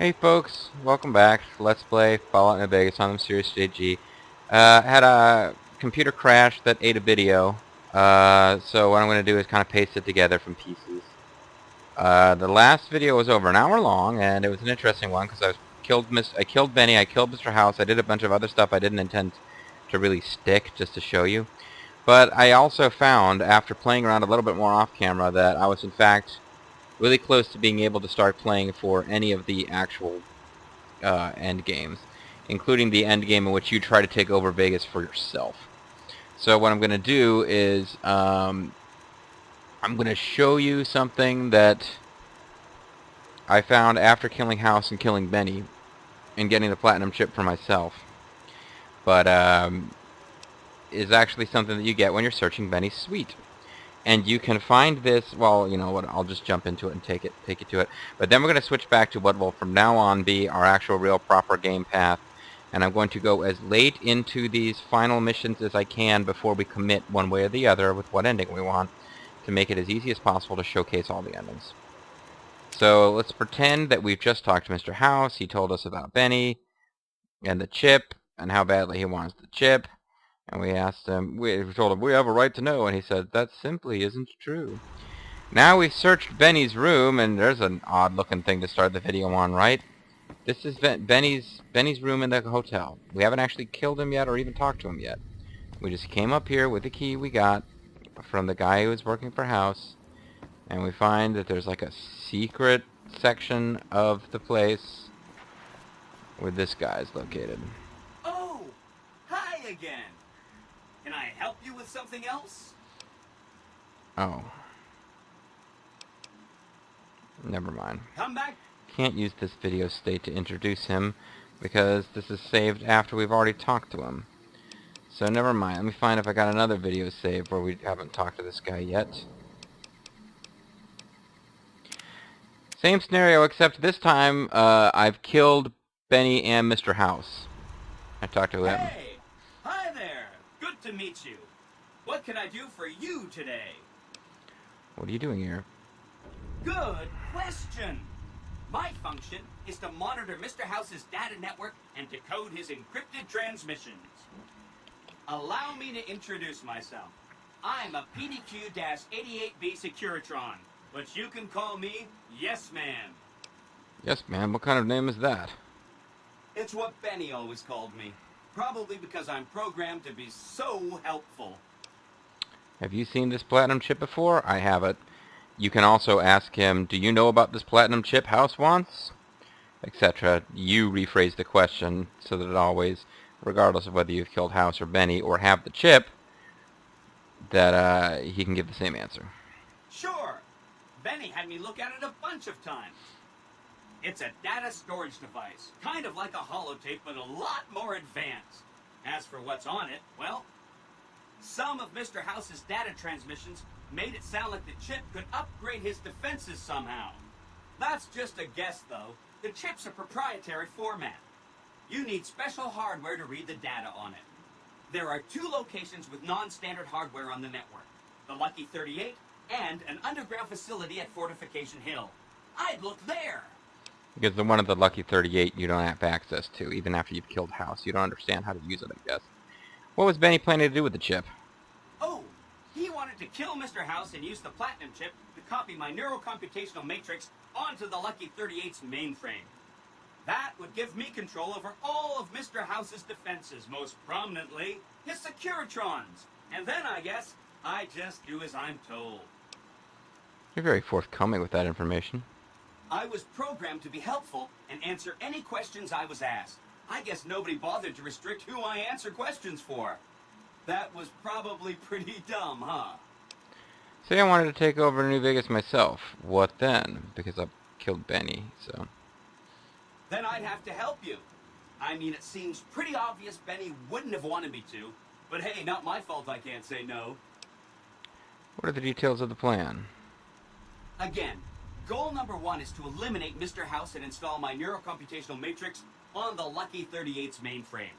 Hey folks, welcome back. Let's play Fallout New Vegas on the Series JG. Had a computer crash that ate a video, so what I'm going to do is kind of paste it together from pieces. The last video was over an hour long, and it was an interesting one because I killed Benny, I killed Mr. House, I did a bunch of other stuff I didn't intend to really stick just to show you. But I also found, after playing around a little bit more off camera, that I was in fact really close to being able to start playing for any of the actual end games, including the end game in which you try to take over Vegas for yourself. So what I'm going to do is I'm going to show you something that I found after killing House and killing Benny and getting the platinum chip for myself. But is actually something that you get when you're searching Benny's suite. And you can find this, well, you know what, I'll just jump into it and take you to it. But then we're going to switch back to what will from now on be our actual real proper game path. And I'm going to go as late into these final missions as I can before we commit one way or the other with what ending we want, to make it as easy as possible to showcase all the endings. So let's pretend that we've just talked to Mr. House. He told us about Benny and the chip and how badly he wants the chip. And we asked him, we told him, we have a right to know, and he said, that simply isn't true. Now we've searched Benny's room, and there's an odd-looking thing to start the video on, right? This is Benny's room in the hotel. We haven't actually killed him yet or even talked to him yet. We just came up here with the key we got from the guy who was working for House, and we find that there's like a secret section of the place where this guy's located. Oh, hi again. Can I help you with something else? Oh. Never mind. Come back. Can't use this video state to introduce him because this is saved after we've already talked to him. So never mind. Let me find if I got another video saved where we haven't talked to this guy yet. Same scenario, except this time I've killed Benny and Mr. House. I talked to him. Hey, hi there. Good to meet you. What can I do for you today? What are you doing here? Good question. My function is to monitor Mr. House's data network and decode his encrypted transmissions. Allow me to introduce myself. I'm a PDQ-88B Securitron, but you can call me Yes Man. Yes, ma'am. What kind of name is that? It's what Benny always called me. Probably because I'm programmed to be so helpful. Have you seen this platinum chip before? I have it. You can also ask him, do you know about this platinum chip House wants? Etc. You rephrase the question so that it always, regardless of whether you've killed House or Benny or have the chip, that he can give the same answer. Sure. Benny had me look at it a bunch of times. It's a data storage device, kind of like a holotape, but a lot more advanced. As for what's on it, well, some of Mr. House's data transmissions made it sound like the chip could upgrade his defenses somehow. That's just a guess, though. The chip's a proprietary format. You need special hardware to read the data on it. There are 2 locations with non-standard hardware on the network. The Lucky 38 and an underground facility at Fortification Hill. I'd look there. Because the one of the Lucky 38 you don't have access to, even after you've killed House. You don't understand how to use it, I guess. What was Benny planning to do with the chip? Oh, he wanted to kill Mr. House and use the Platinum chip to copy my neurocomputational matrix onto the Lucky 38's mainframe. That would give me control over all of Mr. House's defenses, most prominently his Securitrons. And then, I guess, I just do as I'm told. You're very forthcoming with that information. I was programmed to be helpful and answer any questions I was asked. I guess nobody bothered to restrict who I answer questions for. That was probably pretty dumb, huh? Say I wanted to take over New Vegas myself. What then? Because I killed Benny, so... Then I'd have to help you. I mean, it seems pretty obvious Benny wouldn't have wanted me to. But hey, not my fault I can't say no. What are the details of the plan? Again, goal number 1 is to eliminate Mr. House and install my neurocomputational matrix on the Lucky 38's mainframe.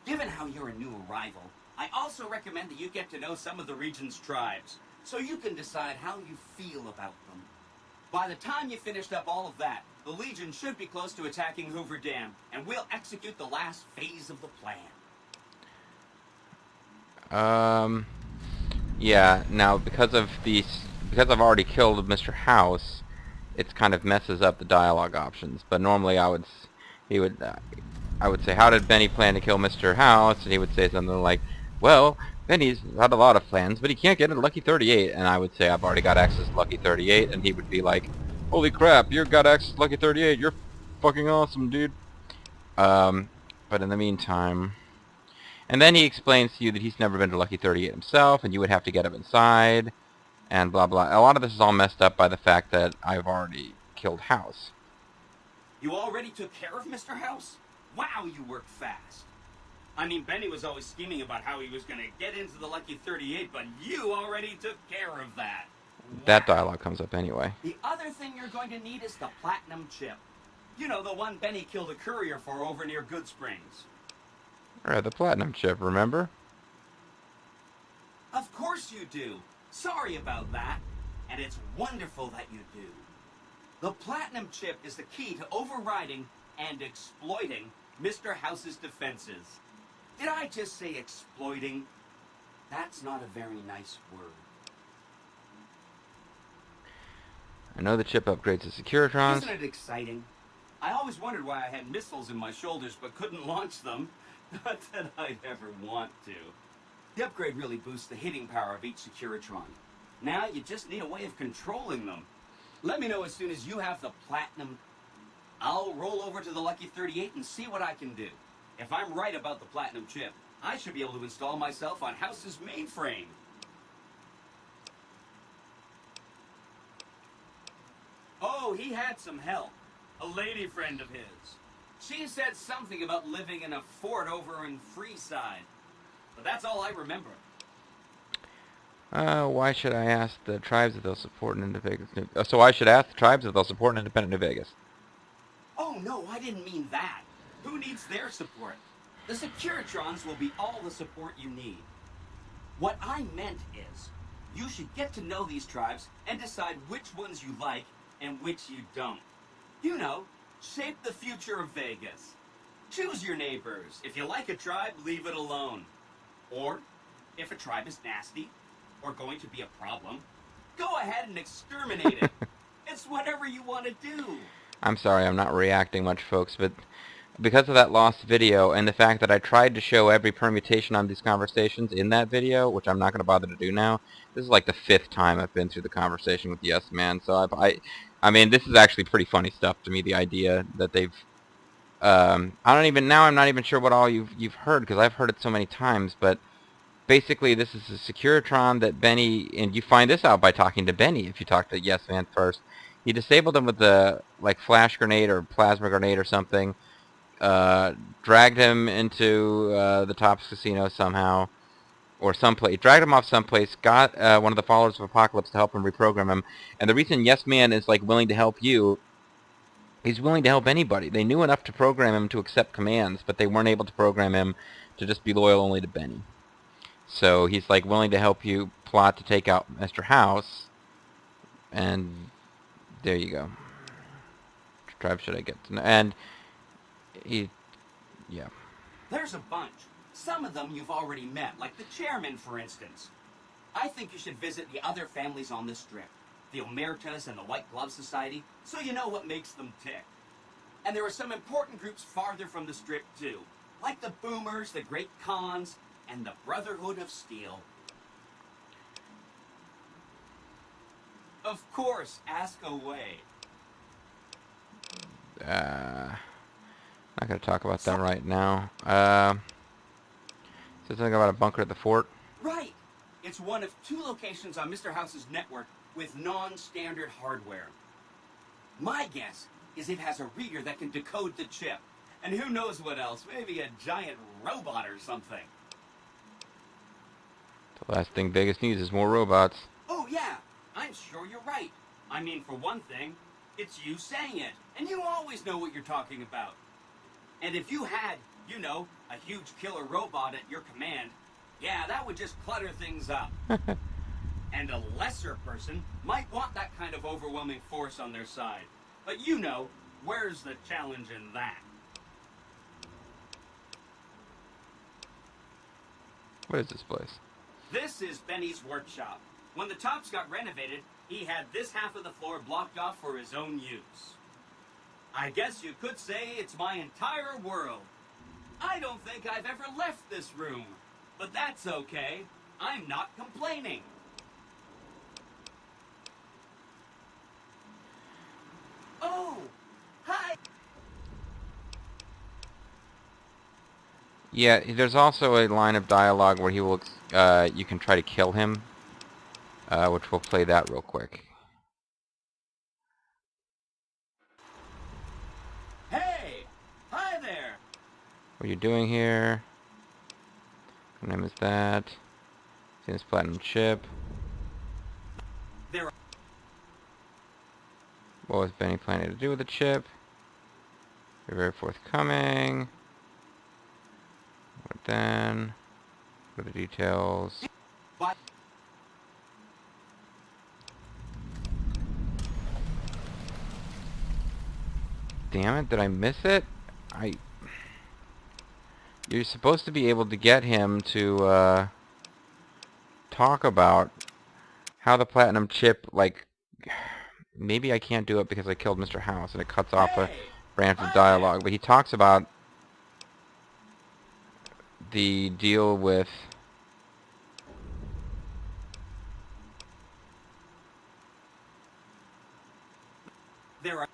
Given how you're a new arrival, I also recommend that you get to know some of the region's tribes, so you can decide how you feel about them. By the time you finished up all of that, The Legion should be close to attacking Hoover Dam, and we'll execute the last phase of the plan. Yeah, now because I've already killed Mr. House, it kind of messes up the dialogue options. But normally I would say, how did Benny plan to kill Mr. House? And he would say something like, well, Benny's had a lot of plans, but he can't get into Lucky 38. And I would say, I've already got access to Lucky 38. And he would be like, holy crap, you've got access to Lucky 38. You're fucking awesome, dude. But in the meantime... And then he explains to you that he's never been to Lucky 38 himself, and you would have to get him inside, and blah blah. A lot of this is all messed up by the fact that I've already killed House. You already took care of Mr. House? Wow, you work fast. I mean, Benny was always scheming about how he was going to get into the Lucky 38, but you already took care of that. Wow. That dialogue comes up anyway. The other thing you're going to need is the platinum chip. You know, the one Benny killed a courier for over near Good Springs. The platinum chip, remember? Of course you do. Sorry about that. And it's wonderful that you do. The platinum chip is the key to overriding and exploiting Mr. House's defenses. Did I just say exploiting? That's not a very nice word. I know the chip upgrades the Securitrons. Isn't it exciting? I always wondered why I had missiles in my shoulders but couldn't launch them. Not that I'd ever want to. The upgrade really boosts the hitting power of each Securitron. Now you just need a way of controlling them. Let me know as soon as you have the platinum. I'll roll over to the Lucky 38 and see what I can do. If I'm right about the platinum chip, I should be able to install myself on House's mainframe. Oh, he had some help. A lady friend of his. She said something about living in a fort over in Freeside. But that's all I remember. Why should I ask the tribes if they'll support an independent... So I should ask the tribes if they'll support an independent New Vegas. Oh, no, I didn't mean that. Who needs their support? The Securitrons will be all the support you need. What I meant is, you should get to know these tribes and decide which ones you like and which you don't. You know, shape the future of Vegas. Choose your neighbors. If you like a tribe, leave it alone. Or, if a tribe is nasty, or going to be a problem, go ahead and exterminate it. It's whatever you want to do. I'm sorry, I'm not reacting much, folks, but because of that lost video, and the fact that I tried to show every permutation on these conversations in that video, which I'm not going to bother to do now, this is like the 5th time I've been through the conversation with Yes Man, so I mean, this is actually pretty funny stuff to me, the idea that they've... I'm not even sure what all you've heard, because I've heard it so many times, but basically this is a Securitron that Benny... And you find this out by talking to Benny, if you talk to Yes Man first. He disabled him with the, like, flash grenade or plasma grenade or something, dragged him into the Tops Casino somehow, or someplace, dragged him off someplace, got one of the followers of Apocalypse to help him reprogram him, and the reason Yes Man is, like, willing to help you, he's willing to help anybody. They knew enough to program him to accept commands, but they weren't able to program him to just be loyal only to Benny. So he's, like, willing to help you plot to take out Mr. House, and there you go. Which tribe should I get to know? And yeah. There's a bunch. Some of them you've already met, like the chairman, for instance. I think you should visit the other families on the strip, the Omertas and the White Glove Society, so you know what makes them tick. And there are some important groups farther from the strip, too, like the Boomers, the Great Khans, and the Brotherhood of Steel. Of course, ask away. Not going to talk about that right now. Says something about a bunker at the fort. Right. It's one of 2 locations on Mr. House's network with non-standard hardware. My guess is it has a reader that can decode the chip. And who knows what else? Maybe a giant robot or something. The last thing Vegas needs is more robots. Oh, yeah. I'm sure you're right. I mean, for one thing, it's you saying it. And you always know what you're talking about. And if you had, you know, a huge killer robot at your command, yeah, that would just clutter things up. And a lesser person might want that kind of overwhelming force on their side. But you know, Where's the challenge in that? What is this place? This is Benny's workshop. When the Tops got renovated, he had this half of the floor blocked off for his own use. I guess you could say it's my entire world. I don't think I've ever left this room, but that's okay. I'm not complaining. Oh, hi. Yeah, there's also a line of dialogue where he will, you can try to kill him, which we'll play that real quick. Hey, hi there. What are you doing here? What name is that? See this platinum chip. There. What was Benny planning to do with the chip? They're very forthcoming. What then? What are the details? What? Damn it, did I miss it? You're supposed to be able to get him to talk about how the platinum chip, like, maybe I can't do it because I killed Mr. House and it cuts off a branch of dialogue, but he talks about the deal with There are.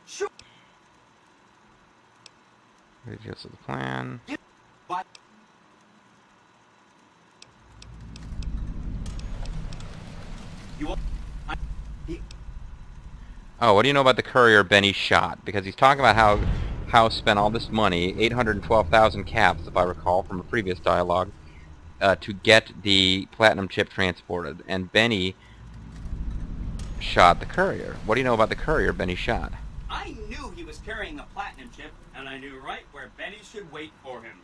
Sure. the details of the plan. What? You. Oh, what do you know about the courier Benny shot? Because he's talking about how House spent all this money, 812,000 caps, if I recall, from a previous dialogue, to get the platinum chip transported, and Benny shot the courier. What do you know about the courier Benny shot? I knew he was carrying a platinum chip, and I knew right where Benny should wait for him.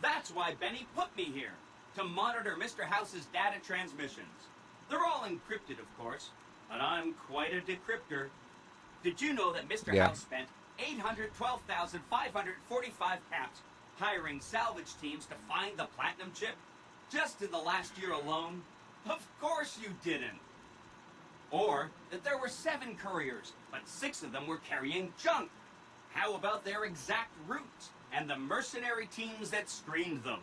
That's why Benny put me here, to monitor Mr. House's data transmissions. They're all encrypted, of course, but I'm quite a decryptor. Did you know that Mr. House spent 812,545 caps hiring salvage teams to find the platinum chip? Just in the last year alone? Of course you didn't. Or that there were 7 couriers, but 6 of them were carrying junk. How about their exact routes and the mercenary teams that screened them?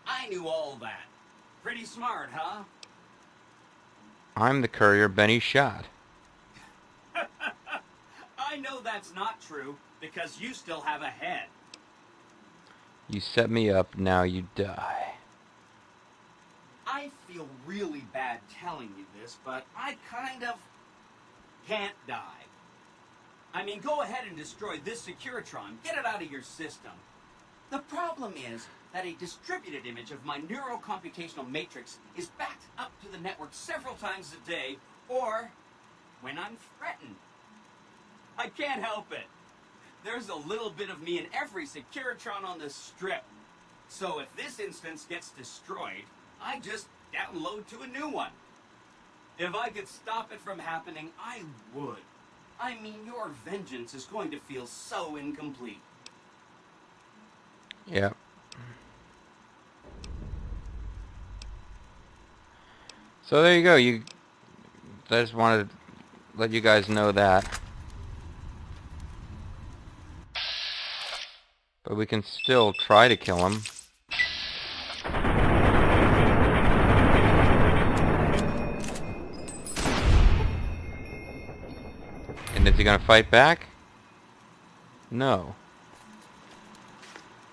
I knew all that. Pretty smart, huh? I'm the courier Benny shot. I know that's not true, because you still have a head. You set me up, now you die. I feel really bad telling you this, but I kind of can't die. I mean, go ahead and destroy this Securitron. Get it out of your system. The problem is that a distributed image of my neurocomputational matrix is backed up to the network several times a day, or when I'm threatened. I can't help it. There's a little bit of me in every Securitron on the strip. So if this instance gets destroyed, I just download to a new one. If I could stop it from happening, I would. I mean, your vengeance is going to feel so incomplete. Yep. So there you go. I just wanted to let you guys know that. But we can still try to kill him. And is he gonna fight back? No.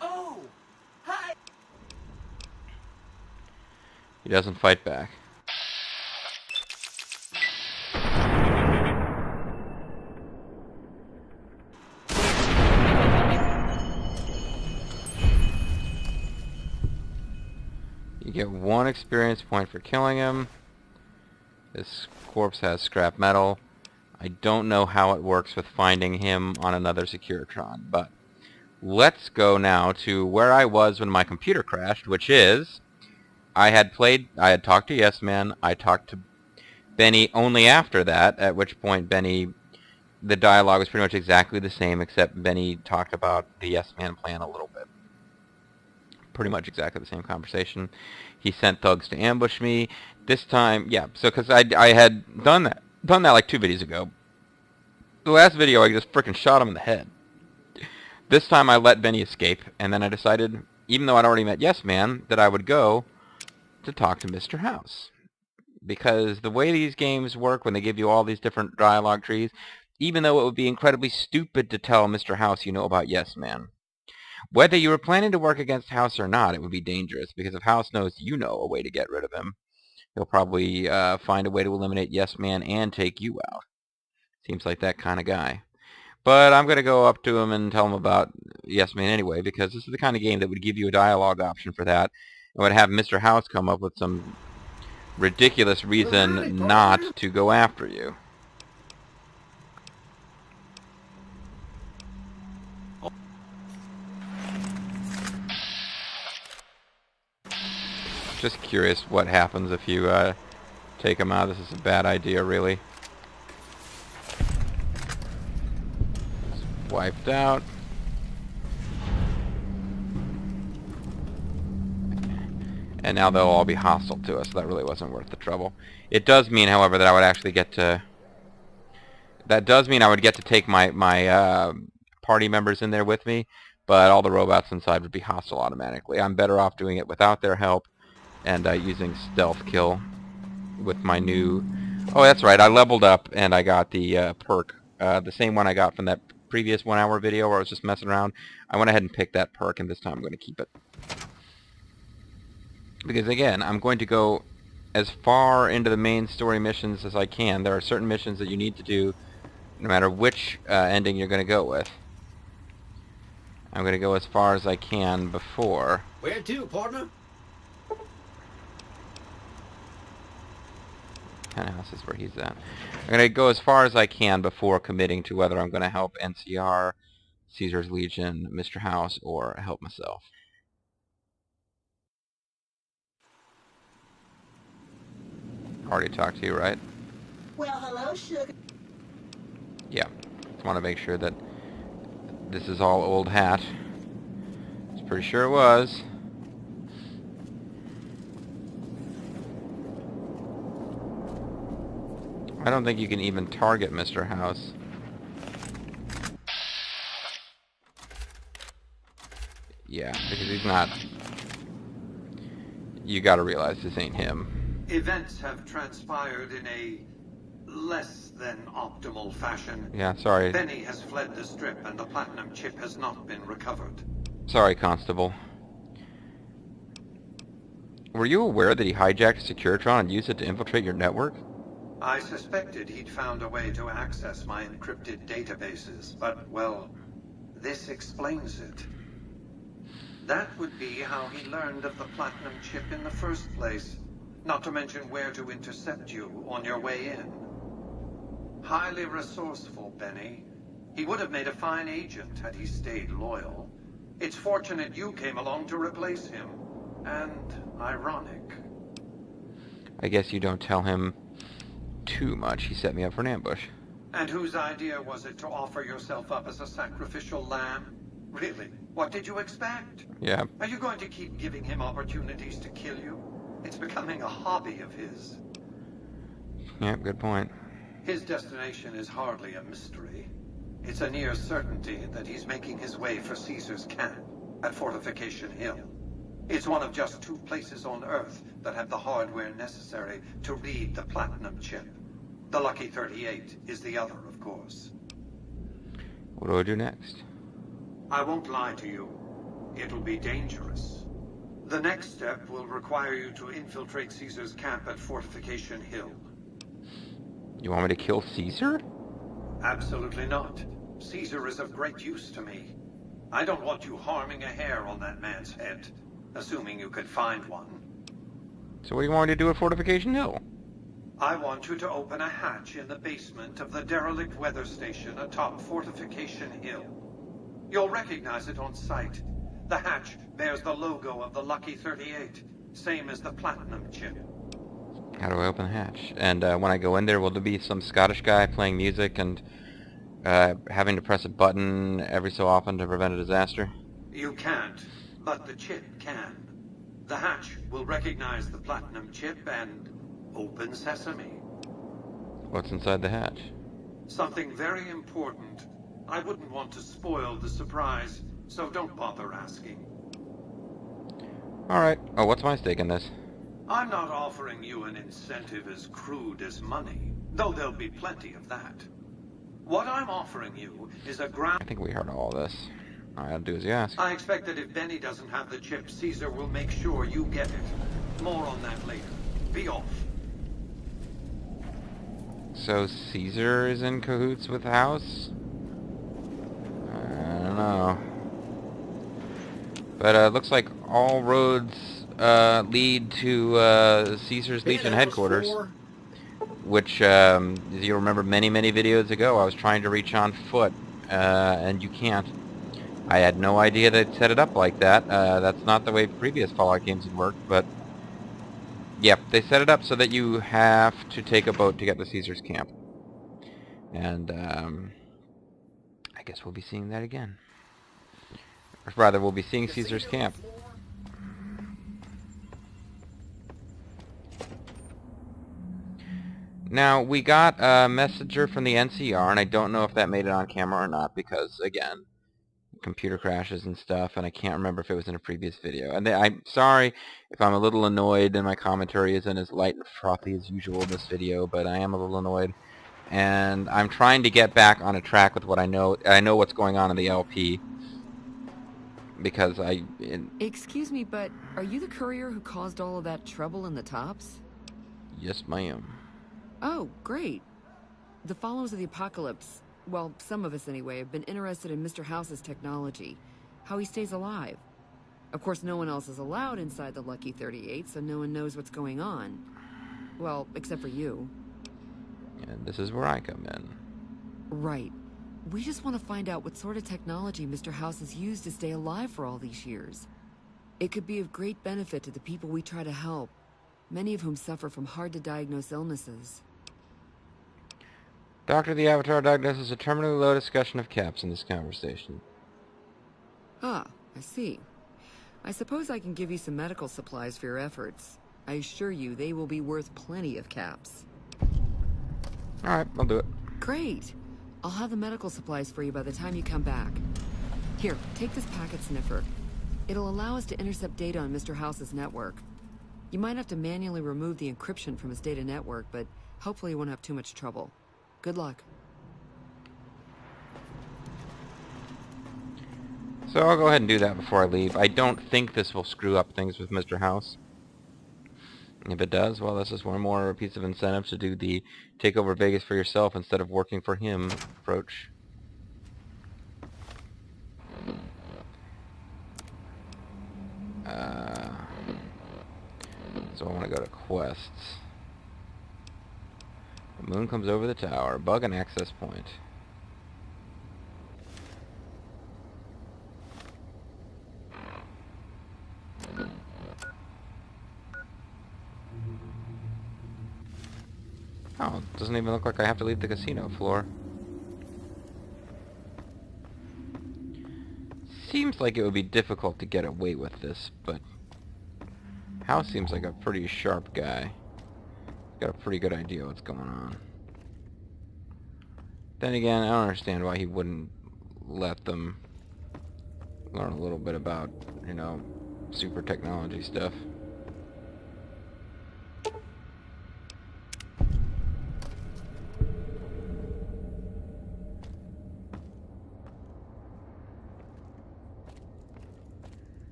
Oh, hi. He doesn't fight back. You get 1 experience point for killing him. This corpse has scrap metal. I don't know how it works with finding him on another Securitron, but let's go now to where I was when my computer crashed, which is I had talked to Yes Man, I talked to Benny only after that, at which point Benny, the dialogue was pretty much exactly the same, except Benny talked about the Yes Man plan a little bit. Pretty much exactly the same conversation. He sent thugs to ambush me. This time, yeah, so because I had done that like 2 videos ago. The last video, I just frickin' shot him in the head. This time I let Benny escape, and then I decided, even though I'd already met Yes Man, that I would go to talk to Mr. House. Because the way these games work, when they give you all these different dialogue trees, even though it would be incredibly stupid to tell Mr. House you know about Yes Man, whether you were planning to work against House or not, it would be dangerous, because if House knows you know a way to get rid of him, he'll probably find a way to eliminate Yes Man and take you out. Seems like that kind of guy. But I'm going to go up to him and tell him about Yes Man anyway, because this is the kind of game that would give you a dialogue option for that. It would have Mr. House come up with some ridiculous reason not to go after you. Just curious what happens if you take him out. This is a bad idea, really. Wiped out. And now they'll all be hostile to us. That really wasn't worth the trouble. It does mean, however, that I would actually get to... That does mean I would get to take my party members in there with me, but all the robots inside would be hostile automatically. I'm better off doing it without their help and using stealth kill with my new... Oh, that's right. I leveled up and I got the perk. The same one I got from that previous 1 hour video where I was just messing around. I went ahead and picked that perk, and this time I'm going to keep it. Because again, I'm going to go as far into the main story missions as I can. There are certain missions that you need to do no matter which ending you're going to go with. I'm going to go as far as I can before. Where to, partner? Penthouse is where he's at. I'm going to go as far as I can before committing to whether I'm going to help NCR, Caesar's Legion, Mr. House, or help myself. Already talked to you, right? Well, hello, sugar. Yeah. Just want to make sure that this is all old hat. I was pretty sure it was. I don't think you can even target Mr. House. Yeah, because he's not... You gotta realize this ain't him. Events have transpired in a less than optimal fashion. Yeah, sorry. Benny has fled the strip and the platinum chip has not been recovered. Sorry, Constable. Were you aware that he hijacked a Securitron and used it to infiltrate your network? I suspected he'd found a way to access my encrypted databases, but, well, this explains it. That would be how he learned of the platinum chip in the first place, not to mention where to intercept you on your way in. Highly resourceful, Benny. He would have made a fine agent had he stayed loyal. It's fortunate you came along to replace him, and ironic. I guess you don't tell him too much. He set me up for an ambush. And whose idea was it to offer yourself up as a sacrificial lamb? Really? What did you expect? Yeah. Are you going to keep giving him opportunities to kill you? It's becoming a hobby of his. Yeah, good point. His destination is hardly a mystery. It's a near certainty that he's making his way for Caesar's camp at Fortification Hill. It's one of just 2 places on Earth that have the hardware necessary to read the platinum chip. The Lucky 38 is the other, of course. What do I do next? I won't lie to you. It'll be dangerous. The next step will require you to infiltrate Caesar's camp at Fortification Hill. You want me to kill Caesar? Absolutely not. Caesar is of great use to me. I don't want you harming a hair on that man's head, assuming you could find one. So what do you want me to do at Fortification Hill? I want you to open a hatch in the basement of the derelict weather station atop Fortification Hill. You'll recognize it on sight. The hatch bears the logo of the Lucky 38, same as the platinum chip. How do I open the hatch? And when I go in there, will there be some Scottish guy playing music and having to press a button every so often to prevent a disaster? You can't, but the chip can. The hatch will recognize the platinum chip and open sesame. What's inside the hatch? Something very important. I wouldn't want to spoil the surprise, so don't bother asking. Alright. Oh, what's my stake in this? I'm not offering you an incentive as crude as money, though there'll be plenty of that. What I'm offering you is a ground... I think we heard all this. All I gotta do as you ask. I expect that if Benny doesn't have the chip, Caesar will make sure you get it. More on that later. Be off. So Caesar is in cahoots with House? I don't know. But it looks like all roads lead to Caesar's Legion headquarters. Which, as you remember many videos ago, I was trying to reach on foot, and you can't. I had no idea they'd set it up like that. That's not the way previous Fallout games had worked, but... Yep, they set it up so that you have to take a boat to get to Caesar's camp. And, I guess we'll be seeing that again. Or rather, we'll be seeing Caesar's camp. Now, we got a messenger from the NCR, and I don't know if that made it on camera or not, because, again, computer crashes and stuff, and I can't remember if it was in a previous video. And I'm sorry if I'm a little annoyed and my commentary isn't as light and frothy as usual in this video, but I am a little annoyed. And I'm trying to get back on a track with what I know. I know what's going on in the LP. Because Excuse me, but are you the courier who caused all of that trouble in the tops? Yes, ma'am. Oh, great. The followers of the apocalypse, well, some of us anyway, have been interested in Mr. House's technology, how he stays alive. Of course, no one else is allowed inside the Lucky 38, so no one knows what's going on. Well, except for you. And this is where I come in. Right. We just want to find out what sort of technology Mr. House has used to stay alive for all these years. It could be of great benefit to the people we try to help, many of whom suffer from hard-to-diagnose illnesses. Doctor, the Avatar diagnoses a terminally low discussion of caps in this conversation. Ah, I see. I suppose I can give you some medical supplies for your efforts. I assure you they will be worth plenty of caps. Alright, I'll do it. Great. I'll have the medical supplies for you by the time you come back. Here, take this packet sniffer. It'll allow us to intercept data on Mr. House's network. You might have to manually remove the encryption from his data network, but hopefully you won't have too much trouble. Good luck. So I'll go ahead and do that before I leave. I don't think this will screw up things with Mr. House. If it does, well, this is one more piece of incentive to do the take over Vegas for yourself instead of working for him approach. So I want to go to quests. The moon comes over the tower. Bug an access point. Oh, it doesn't even look like I have to leave the casino floor. Seems like it would be difficult to get away with this, but House seems like a pretty sharp guy. Got a pretty good idea what's going on. Then again, I don't understand why he wouldn't let them learn a little bit about, you know, super technology stuff.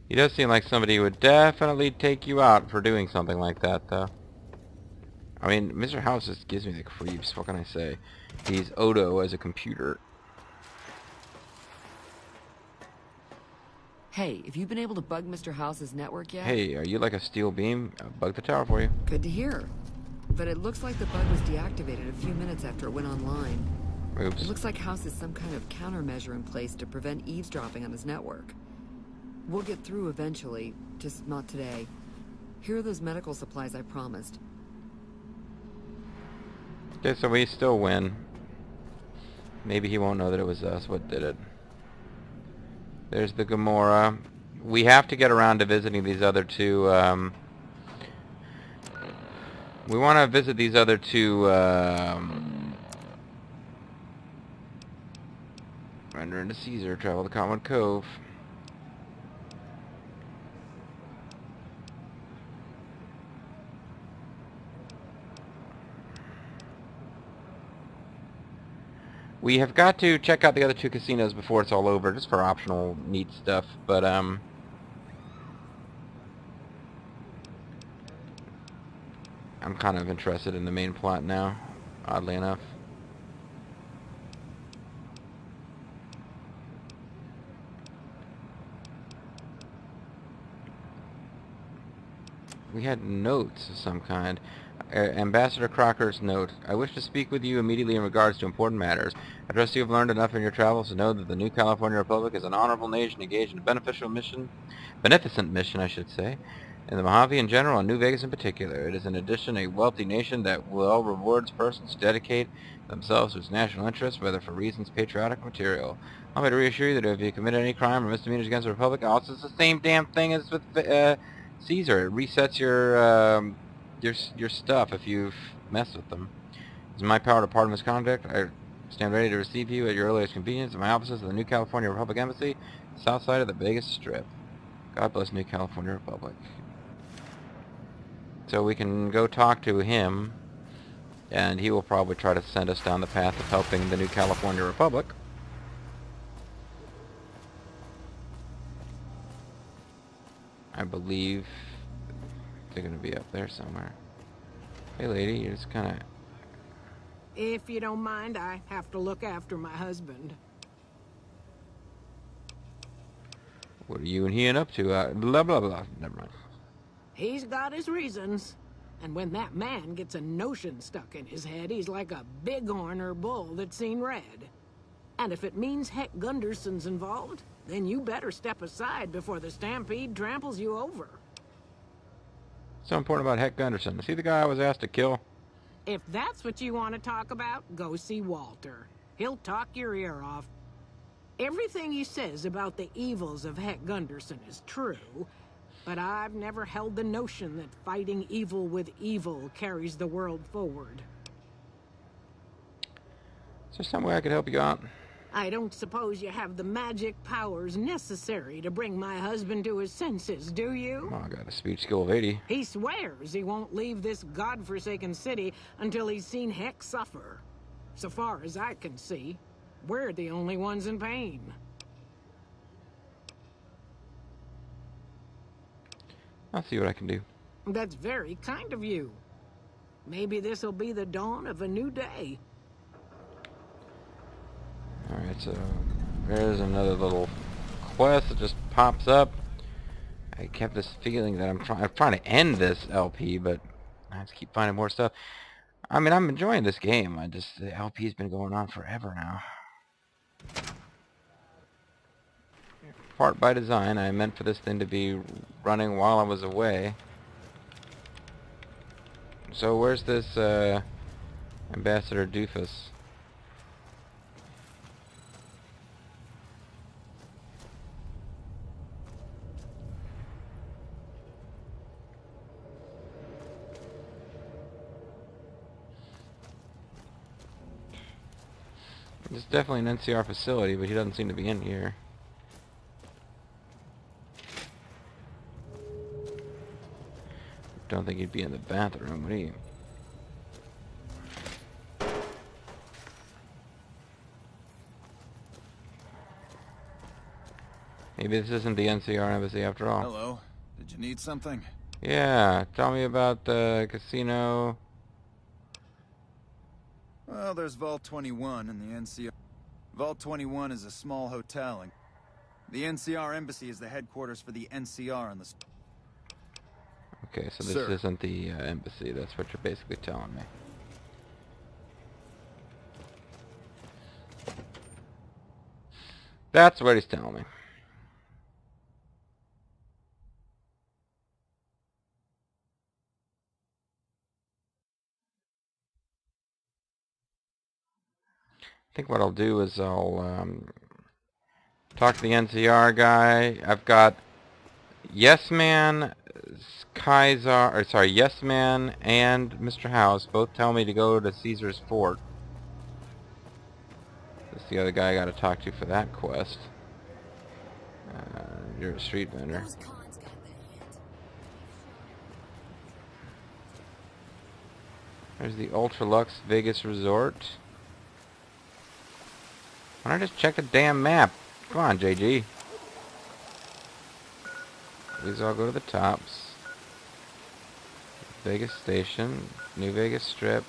He does seem like somebody who would definitely take you out for doing something like that, though. I mean, Mr. House just gives me the creeps, what can I say? He's Odo as a computer. Hey, have you been able to bug Mr. House's network yet? Hey, are you like a steel beam? I'll bug the tower for you. Good to hear. But it looks like the bug was deactivated a few minutes after it went online. Oops. It looks like House has some kind of countermeasure in place to prevent eavesdropping on his network. We'll get through eventually, just not today. Here are those medical supplies I promised. Okay, so we still win. Maybe he won't know that it was us what did it. There's the Gamora. We have to get around to visiting these other two, we want to visit these other two, Render into Caesar, travel to Common Cove. We have got to check out the other two casinos before it's all over, just for optional neat stuff, but, I'm kind of interested in the main plot now, oddly enough. We had notes of some kind. Ambassador Crocker's note. I wish to speak with you immediately in regards to important matters. I trust you have learned enough in your travels to know that the new California Republic is an honorable nation engaged in a beneficent mission, I should say, in the Mojave in general and New Vegas in particular. It is in addition a wealthy nation that well rewards persons who dedicate themselves to its national interests, whether for reasons patriotic or material. Allow me to reassure you that if you committed any crime or misdemeanors against the Republic, also it's the same damn thing as with Caesar. It resets your stuff if you've messed with them. It's in my power to pardon misconduct. I stand ready to receive you at your earliest convenience at my offices of the New California Republic Embassy, south side of the Vegas Strip. God bless New California Republic. So we can go talk to him, and he will probably try to send us down the path of helping the New California Republic. I believe they're going to be up there somewhere. Hey lady, you just kind of... If you don't mind, I have to look after my husband. What are you and he up to? Blah, blah, blah. Never mind. He's got his reasons. And when that man gets a notion stuck in his head, he's like a bighorn or bull that's seen red. And if it means Heck Gunderson's involved, then you better step aside before the stampede tramples you over. So important about Heck Gunderson. Is he the guy I was asked to kill? If that's what you want to talk about, go see Walter. He'll talk your ear off. Everything he says about the evils of Heck Gunderson is true, but I've never held the notion that fighting evil with evil carries the world forward. Is there some way I could help you out? I don't suppose you have the magic powers necessary to bring my husband to his senses, do you? Oh, I got a speech skill of 80. He swears he won't leave this godforsaken city until he's seen Heck suffer. So far as I can see, we're the only ones in pain. I'll see what I can do. That's very kind of you. Maybe this'll be the dawn of a new day. Alright, so there's another little quest that just pops up. I kept this feeling that I'm trying to end this LP, but I have to keep finding more stuff. I mean, I'm enjoying this game. The LP's been going on forever now. Part by design. I meant for this thing to be running while I was away. So where's this Ambassador Doofus? It's definitely an NCR facility, but he doesn't seem to be in here. Don't think he'd be in the bathroom, would he? Maybe this isn't the NCR embassy after all. Hello. Did you need something? Yeah, tell me about the casino. Well, there's Vault 21 in the NCR. Vault 21 is a small hotel, and the NCR embassy is the headquarters for the NCR on the... Okay, so this Sir. isn't the embassy. That's what you're basically telling me. That's what he's telling me. think what I'll do is I'll talk to the NCR guy. I've got Yes Man, Kaiser, or sorry, Yes Man and Mr. House both tell me to go to Caesar's Fort. That's the other guy I gotta talk to for that quest. You're a street vendor. There's the Ultra Lux Vegas Resort. Why don't I just check the damn map? Come on, JG. These all go to the tops. Vegas Station, New Vegas Strip,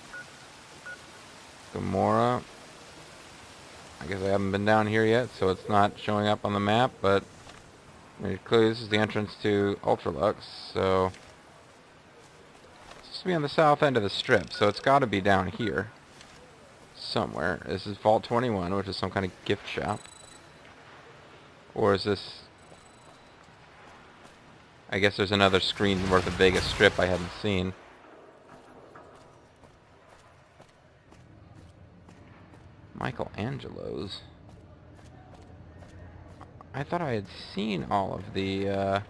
Gomorrah. I guess I haven't been down here yet, so it's not showing up on the map, but clearly this is the entrance to Ultralux, so it's supposed to be on the south end of the strip, so it's got to be down here somewhere. This is Vault 21, which is some kind of gift shop. Or is this... I guess there's another screen worth of Vegas Strip I haven't seen. Michelangelo's. I thought I had seen all of the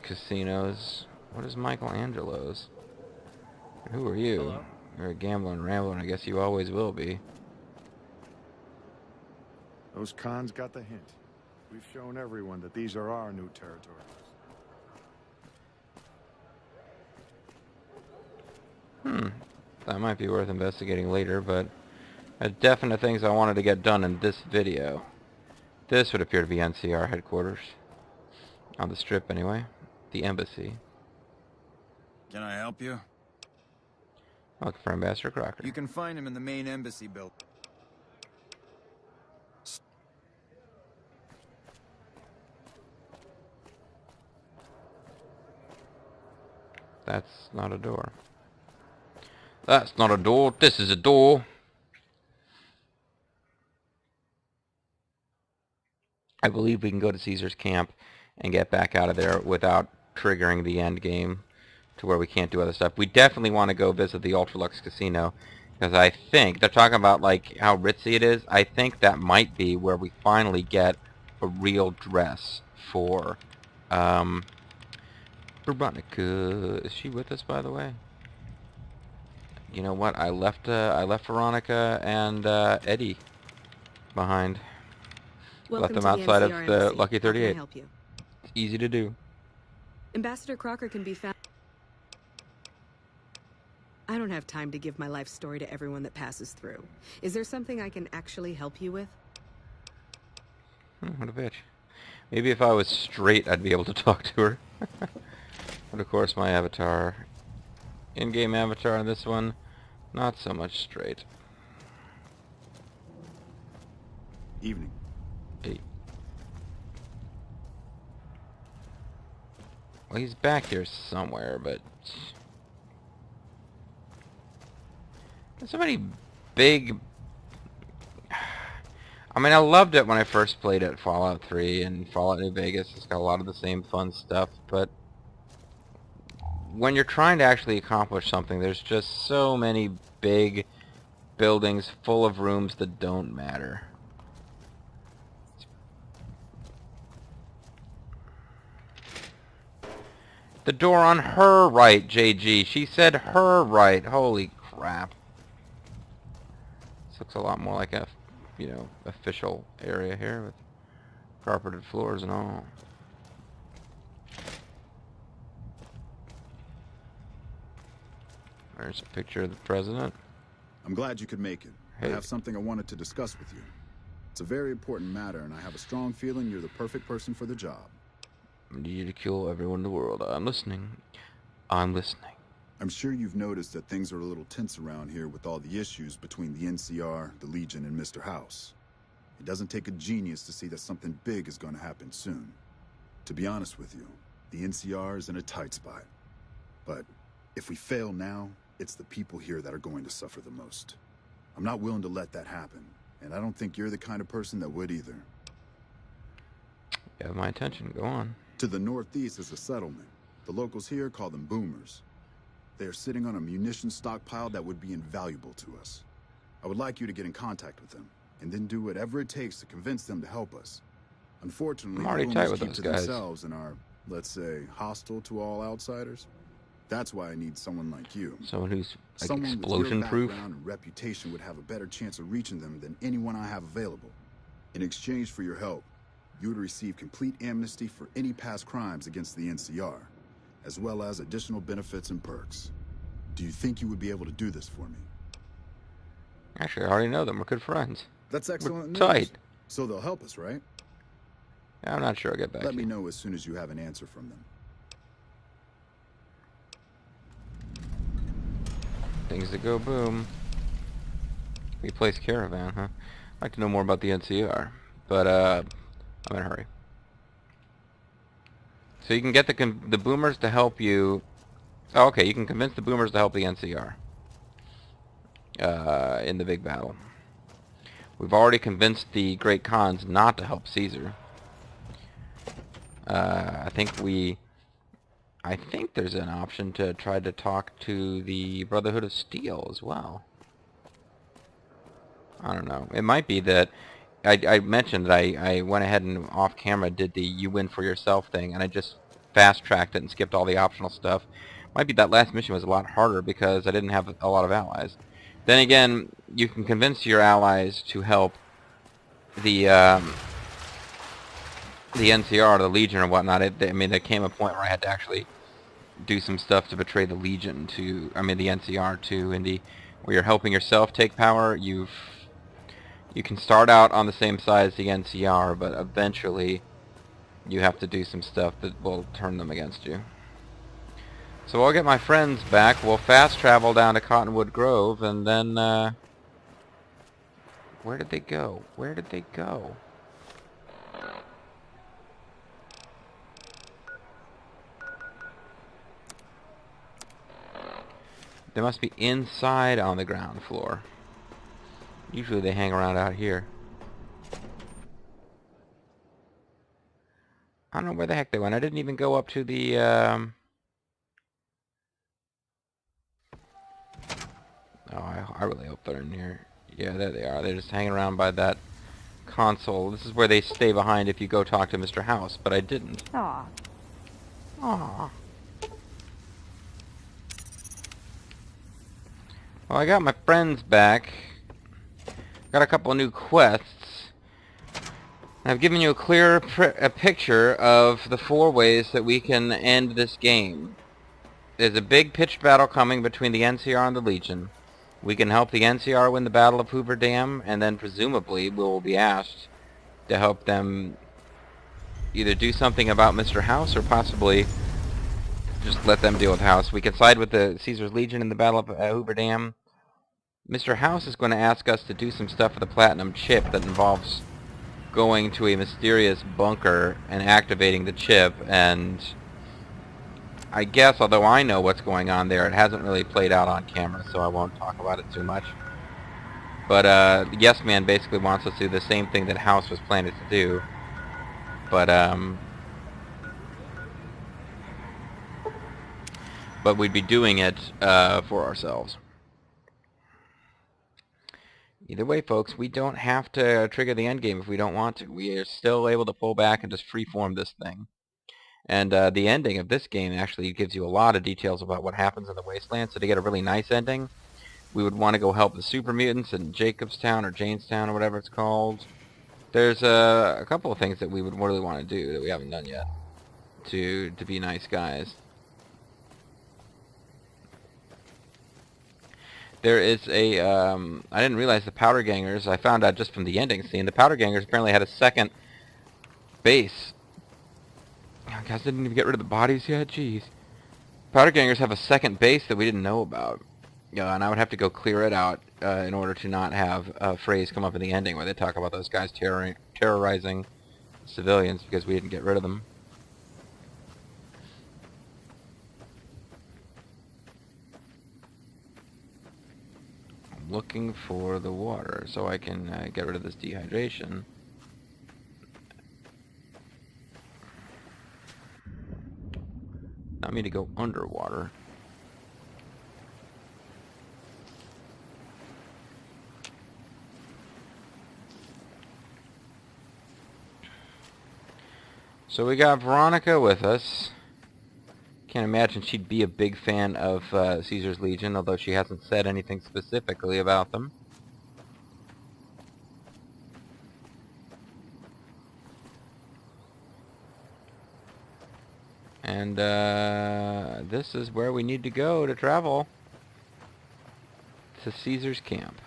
casinos. What is Michelangelo's? Who are you? Hello? You're a gambling rambler, and I guess you always will be. Those cons got the hint. We've shown everyone that these are our new territories. That might be worth investigating later, but there's definite things I wanted to get done in this video. This would appear to be NCR headquarters. On the strip, anyway. The embassy. Can I help you? Looking for Ambassador Crocker. You can find him in the main embassy building. That's not a door. That's not a door. This is a door. I believe we can go to Caesar's camp and get back out of there without triggering the end game to where we can't do other stuff. We definitely want to go visit the Ultralux Casino, because I think they're talking about like how ritzy it is. I think that might be where we finally get a real dress for Veronica. Is she with us, by the way? You know what? I left Veronica and Eddie behind. Left them outside of the Lucky 38. Help you? It's easy to do. Ambassador Crocker can be found. I don't have time to give my life story to everyone that passes through. Is there something I can actually help you with? What a bitch. Maybe if I was straight, I'd be able to talk to her. But of course, my avatar, in-game avatar on this one, not so much straight. Evening. Hey. Well, he's back here somewhere, but there's so many big... I mean, I loved it when I first played it, Fallout 3 and Fallout New Vegas. It's got a lot of the same fun stuff, but when you're trying to actually accomplish something, there's just so many big buildings full of rooms that don't matter. The door on her right, JG. She said her right. Holy crap. This looks a lot more like a, you know, official area here with carpeted floors and all. There's a picture of the president. I'm glad you could make it. Hey. I have something I wanted to discuss with you. It's a very important matter, and I have a strong feeling you're the perfect person for the job. I need you to kill everyone in the world. I'm listening. I'm listening. I'm sure you've noticed that things are a little tense around here with all the issues between the NCR, the Legion, and Mr. House. It doesn't take a genius to see that something big is going to happen soon. To be honest with you, the NCR is in a tight spot. But if we fail now, it's the people here that are going to suffer the most. I'm not willing to let that happen, and I don't think you're the kind of person that would either. You have my attention. Go on. To the northeast is a settlement. The locals here call them boomers. They are sitting on a munition stockpile that would be invaluable to us. I would like you to get in contact with them, and then do whatever it takes to convince them to help us. Unfortunately, I'm already the tight boomers with keep those to guys. themselves and are, let's say, hostile to all outsiders. That's why I need someone like you. Someone who's like Someone with your explosion-proof. background and reputation would have a better chance of reaching them than anyone I have available. In exchange for your help, you would receive complete amnesty for any past crimes against the NCR, as well as additional benefits and perks. Do you think you would be able to do this for me? Actually, I already know them. We're good friends. That's excellent news. Tight. So they'll help us, right? I'm not sure I'll get back Let to me you. know as soon as you have an answer from them. Things that go boom. Replace caravan, huh? I'd like to know more about the NCR, but I'm in a hurry. So you can get the boomers to help you. Oh, okay, you can convince the boomers to help the NCR in the big battle. We've already convinced the Great Khans not to help Caesar. I think there's an option to try to talk to the Brotherhood of Steel as well. I don't know. It might be that I mentioned that I went ahead and off camera did the you win for yourself thing, and I just fast-tracked it and skipped all the optional stuff. Might be that last mission was a lot harder because I didn't have a lot of allies. Then again, you can convince your allies to help the NCR, the Legion, or whatnot. I mean, there came a point where I had to actually do some stuff to betray the Legion to, I mean, the NCR to, where you're helping yourself take power. You can start out on the same side as the NCR, but eventually you have to do some stuff that will turn them against you. So I'll get my friends back. We'll fast travel down to Cottonwood Grove, and then, where did they go? Where did they go? They must be inside on the ground floor. Usually they hang around out here. I don't know where the heck they went. I didn't even go up to the, Oh, I really hope they're in here. Yeah, there they are. They're just hanging around by that console. This is where they stay behind if you go talk to Mr. House, but I didn't. Aw. Aww. Well, I got my friends back. Got a couple of new quests. I've given you a clear picture of the 4 ways that we can end this game. There's a big pitched battle coming between the NCR and the Legion. We can help the NCR win the Battle of Hoover Dam, and then presumably we will be asked to help them either do something about Mr. House or possibly just let them deal with House. We can side with the Caesar's Legion in the Battle of Hoover Dam. Mr. House is going to ask us to do some stuff with the Platinum chip that involves going to a mysterious bunker and activating the chip, and I guess, although I know what's going on there, it hasn't really played out on camera, so I won't talk about it too much. But Yes Man basically wants us to do the same thing that House was planning to do, but we'd be doing it for ourselves. Either way, folks, we don't have to trigger the endgame if we don't want to. We are still able to pull back and just freeform this thing. And the ending of this game actually gives you a lot of details about what happens in the Wasteland. So to get a really nice ending, we would want to go help the super mutants in Jacobstown or Janestown or whatever it's called. There's a couple of things that we would really want to do that we haven't done yet to be nice guys. There is a, I didn't realize the Powder Gangers, I found out just from the ending scene, the Powder Gangers apparently had a second base. Oh, guys didn't even get rid of the bodies yet? Jeez. Powder Gangers have a second base that we didn't know about. Yeah, and I would have to go clear it out in order to not have a phrase come up in the ending where they talk about those guys terrorizing civilians because we didn't get rid of them. I'm looking for the water so I can get rid of this dehydration. I mean to go underwater. So we got Veronica with us. Can't imagine she'd be a big fan of Caesar's Legion, although she hasn't said anything specifically about them. And this is where we need to go to travel to Caesar's camp.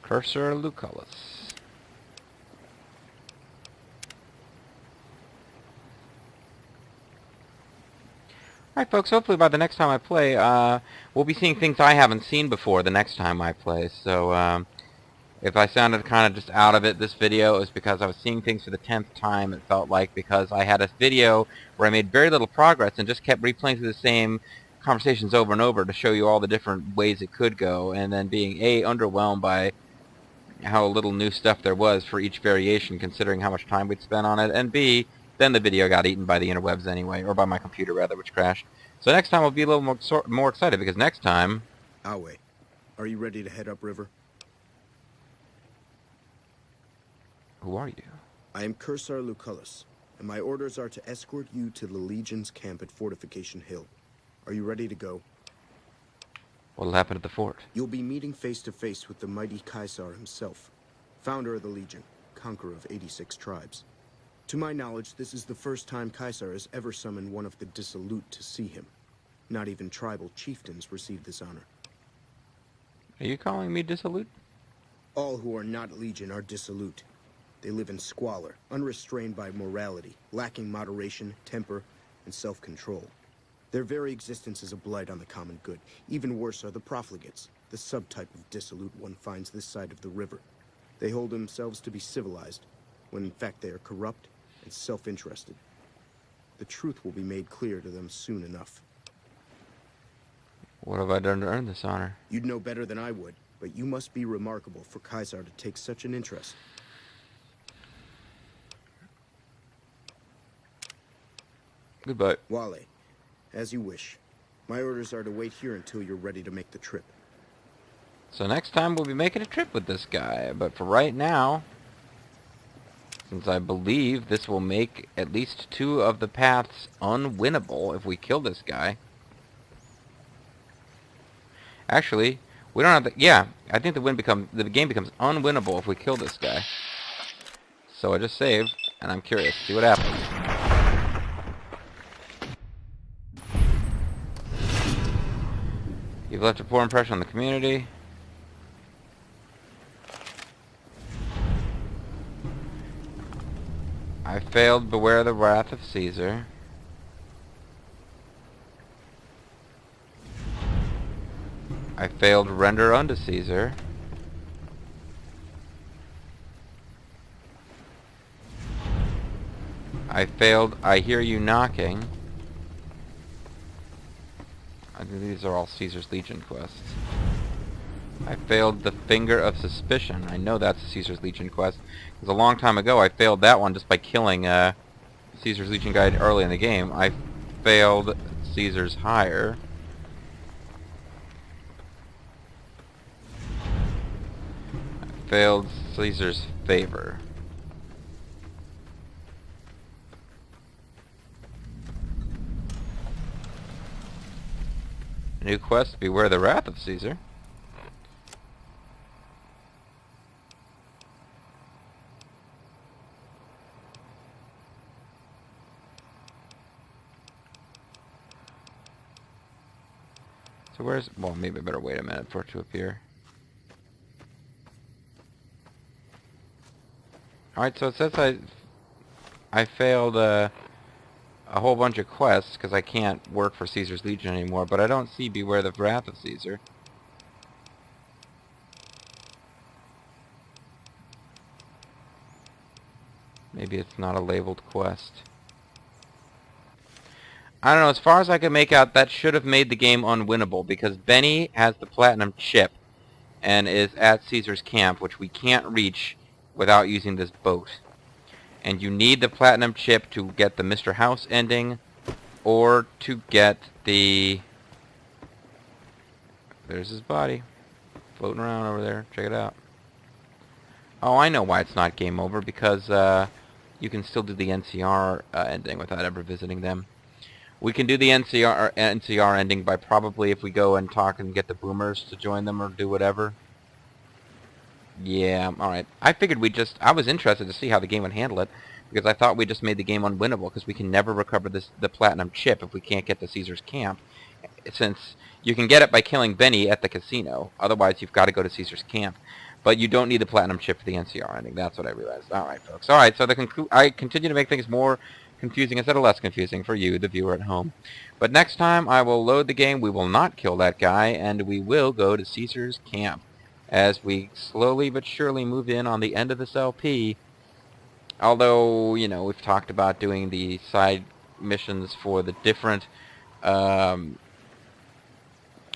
Cursor Lucullus. Alright folks, hopefully by the next time I play, we'll be seeing things I haven't seen before the next time I play. So, if I sounded kind of just out of it this video, it was because I was seeing things for the 10th time, it felt like, because I had a video where I made very little progress and just kept replaying through the same conversations over and over to show you all the different ways it could go, and then being A, underwhelmed by how little new stuff there was for each variation considering how much time we'd spent on it, and B, then the video got eaten by the interwebs anyway, or by my computer rather, which crashed. So next time we'll be a little more excited, because next time... Awe, are you ready to head upriver? Who are you? I am Cursor Lucullus, and my orders are to escort you to the Legion's camp at Fortification Hill. Are you ready to go? What'll happen at the fort? You'll be meeting face to face with the mighty Caesar himself, founder of the Legion, conqueror of 86 tribes. To my knowledge, this is the first time Caesar has ever summoned one of the dissolute to see him. Not even tribal chieftains receive this honor. Are you calling me dissolute? All who are not Legion are dissolute. They live in squalor, unrestrained by morality, lacking moderation, temper, and self-control. Their very existence is a blight on the common good. Even worse are the profligates, the subtype of dissolute one finds this side of the river. They hold themselves to be civilized, when in fact they are corrupt and self-interested. The truth will be made clear to them soon enough. What have I done to earn this honor? You'd know better than I would, but you must be remarkable for Caesar to take such an interest. Goodbye. Wale, as you wish. My orders are to wait here until you're ready to make the trip. So next time we'll be making a trip with this guy, but for right now, since I believe this will make at least 2 of the paths unwinnable if we kill this guy. Actually, we don't have to, yeah, I think the game becomes unwinnable if we kill this guy. So I just saved, and I'm curious to see what happens. You've left a poor impression on the community. I failed beware the wrath of Caesar. I failed render unto Caesar. I failed I hear you knocking. I think these are all Caesar's Legion quests. I failed the Finger of Suspicion. I know that's a Caesar's Legion quest, because a long time ago I failed that one just by killing Caesar's Legion guy early in the game. I failed Caesar's Hire. I failed Caesar's Favor. New quest, Beware the Wrath of Caesar. So where's, well, maybe I better wait a minute for it to appear. Alright, so it says I failed a whole bunch of quests because I can't work for Caesar's Legion anymore, but I don't see Beware the Wrath of Caesar. Maybe it's not a labeled quest. I don't know, as far as I can make out, that should have made the game unwinnable, because Benny has the platinum chip and is at Caesar's camp, which we can't reach without using this boat. And you need the platinum chip to get the Mr. House ending, or to get the... There's his body. floating around over there. Check it out. Oh, I know why it's not game over, because you can still do the NCR ending without ever visiting them. We can do the NCR ending by probably if we go and talk and get the boomers to join them or do whatever. Yeah, alright. I figured I was interested to see how the game would handle it, because I thought we just made the game unwinnable, because we can never recover the platinum chip if we can't get to Caesar's camp, since you can get it by killing Benny at the casino. Otherwise, you've got to go to Caesar's camp. But you don't need the platinum chip for the NCR ending. That's what I realized. Alright, folks. Alright, so I continue to make things more confusing instead of less confusing for you, the viewer at home. But next time, I will load the game. We will not kill that guy, and we will go to Caesar's camp as we slowly but surely move in on the end of this LP. Although, you know, we've talked about doing the side missions for the different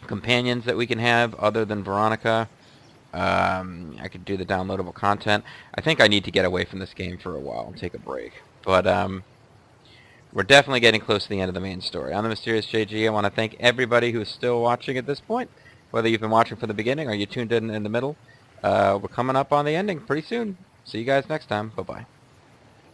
companions that we can have other than Veronica. I could do the downloadable content. I think I need to get away from this game for a while and take a break. But we're definitely getting close to the end of the main story. I'm the Mysterious JG. I want to thank everybody who is still watching at this point, whether you've been watching from the beginning or you tuned in the middle. We're coming up on the ending pretty soon. See you guys next time. Bye-bye.